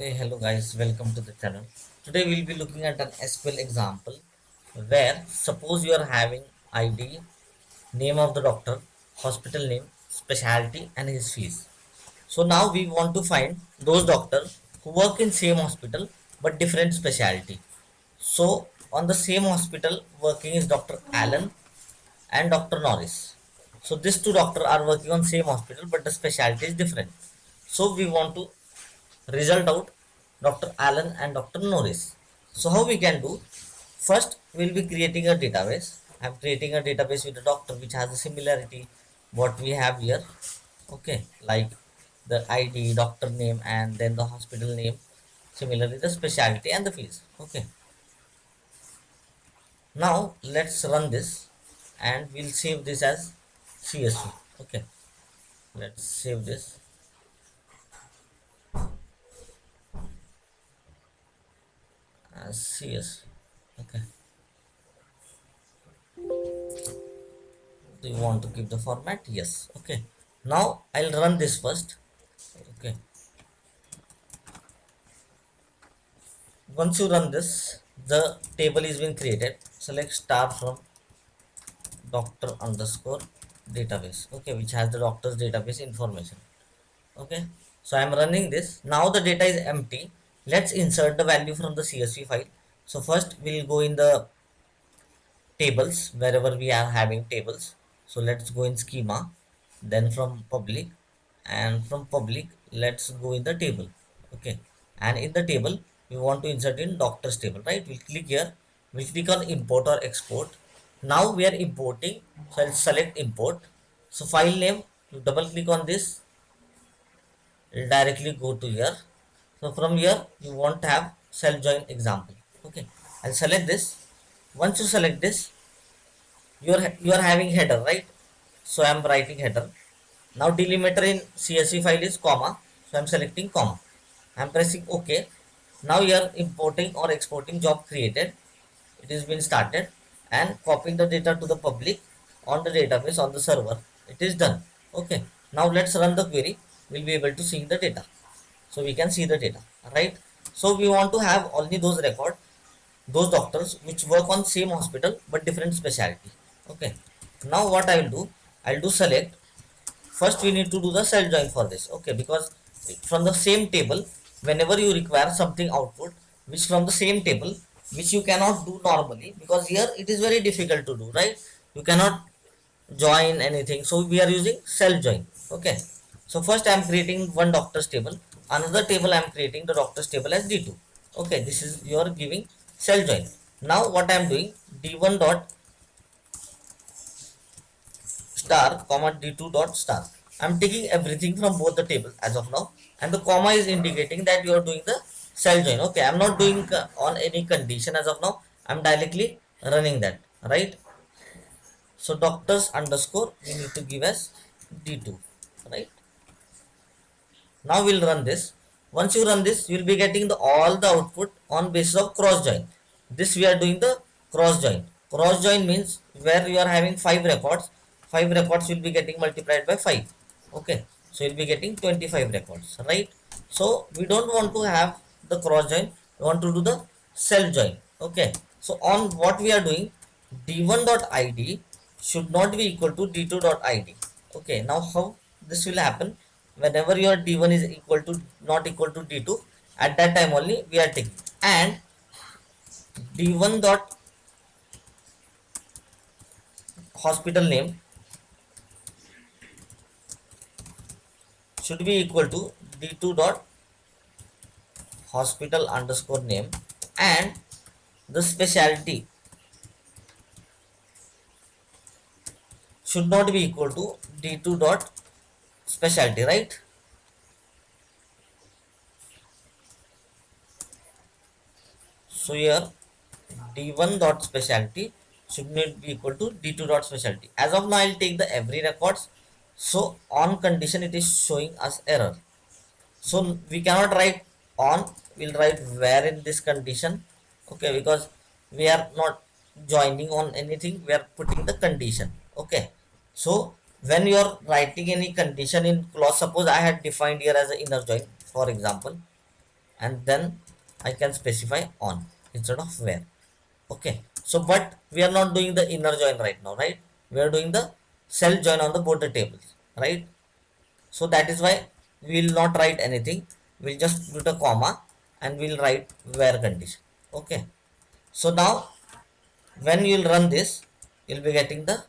Hey, hello guys, welcome to the channel. Today we'll be looking at an SQL example where suppose you are having ID, name of the doctor, hospital name, specialty and his fees. So now we want to find those doctors who work in same hospital but different specialty. So on the same hospital working is Dr. Allen and Dr. Norris. So these two doctors are working on same hospital but the specialty is different. So we want to result out Dr. Allen and Dr. Norris. So how we can do? First, we'll be creating a database. I'm creating a database with a doctor which has a similarity what we have here. Okay, like the ID, doctor name, and then the hospital name. Similarly, the specialty and the fees. Okay. Now let's run this, and we'll save this as CSV. Okay. Let's save this as CSV. Okay. Do you want to keep the format? Yes. Okay, now I'll run this first. Okay, once you run this, the table is being created. Select star from doctor underscore database, okay, which has the doctor's database information. Okay, so I'm running this. Now the data is empty. Let's insert the value from the csv file. So first we'll go in the tables wherever we are having tables. So let's go in schema, then from public, and from public let's go in the table. Okay, and in the table we want to insert in doctors table, right? We'll click here, we'll click on import or export. Now we are importing, so I'll select import. So file name, you double click on this, it'll directly go to here. So from here you want to have cell join example. Okay, I'll select this. Once you select this, you are having header, right? So I'm writing header. Now delimiter in csv file is comma, so I'm selecting comma. I'm pressing ok. Now you are importing or exporting job created. It is been started, and copying the data to the public on the database on the server. It is done. Okay, now let's run the query. We'll be able to see the data. So we can see the data, right? So we want to have only those record, those doctors which work on same hospital but different specialty. Okay, now what I will do, I'll do select. First we need to do the cell join for this. Okay, because from the same table, whenever you require something output which from the same table, which you cannot do normally, because here it is very difficult to do, right? You cannot join anything, so we are using cell join. Okay, so first I am creating one doctor's table, another table I am creating the doctor's table as d2. Okay, this is you are giving cell join. Now what I am doing, d1 dot star comma d2 dot star. I'm taking everything from both the tables as of now, and the comma is indicating that you are doing the cell join. Okay, I'm not doing on any condition as of now. I'm directly running that, right? So doctors underscore we need to give as d2, right? Now we'll run this. Once you run this, you'll be getting the all the output on basis of cross join. This we are doing the cross join. Cross join means where you are having five records will be getting multiplied by 5. Okay, so you'll be getting 25 records, right? So we don't want to have the cross join, we want to do the cell join. Okay, so on what we are doing, d1 dot id should not be equal to d2 dot id. Okay, now how this will happen, whenever your d1 is equal to not equal to d2, at that time only we are taking, and d1 dot hospital name should be equal to d2 dot hospital underscore name, and the specialty should not be equal to d2 dot specialty, right? So here d1 dot specialty should not be equal to d2 dot specialty. As of now I'll take the every records. So on condition it is showing us error. So we cannot write on, we'll write where in this condition. Okay, because we are not joining on anything, we are putting the condition. Okay, so when you are writing any condition in clause, suppose I had defined here as an inner join, for example. and then I can specify on instead of where. Okay, so but we are not doing the inner join right now, right? We are doing the cell join on the both the tables, right? So that is why we will not write anything. We'll just put a comma and we'll write where condition. Okay, so now when you'll run this, you'll be getting the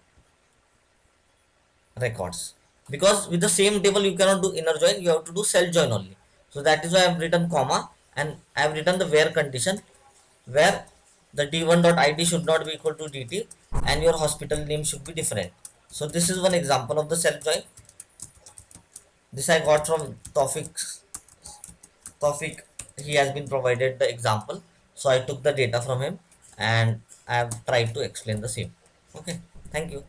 records, because with the same table you cannot do inner join, you have to do cell join only. So that is why I've written comma and I've written the where condition, where the d1.id should not be equal to dt and your hospital name should be different. So this is one example of the cell join. This I got from Tofik. He has been provided the example, so I took the data from him and I have tried to explain the same. Okay, thank you.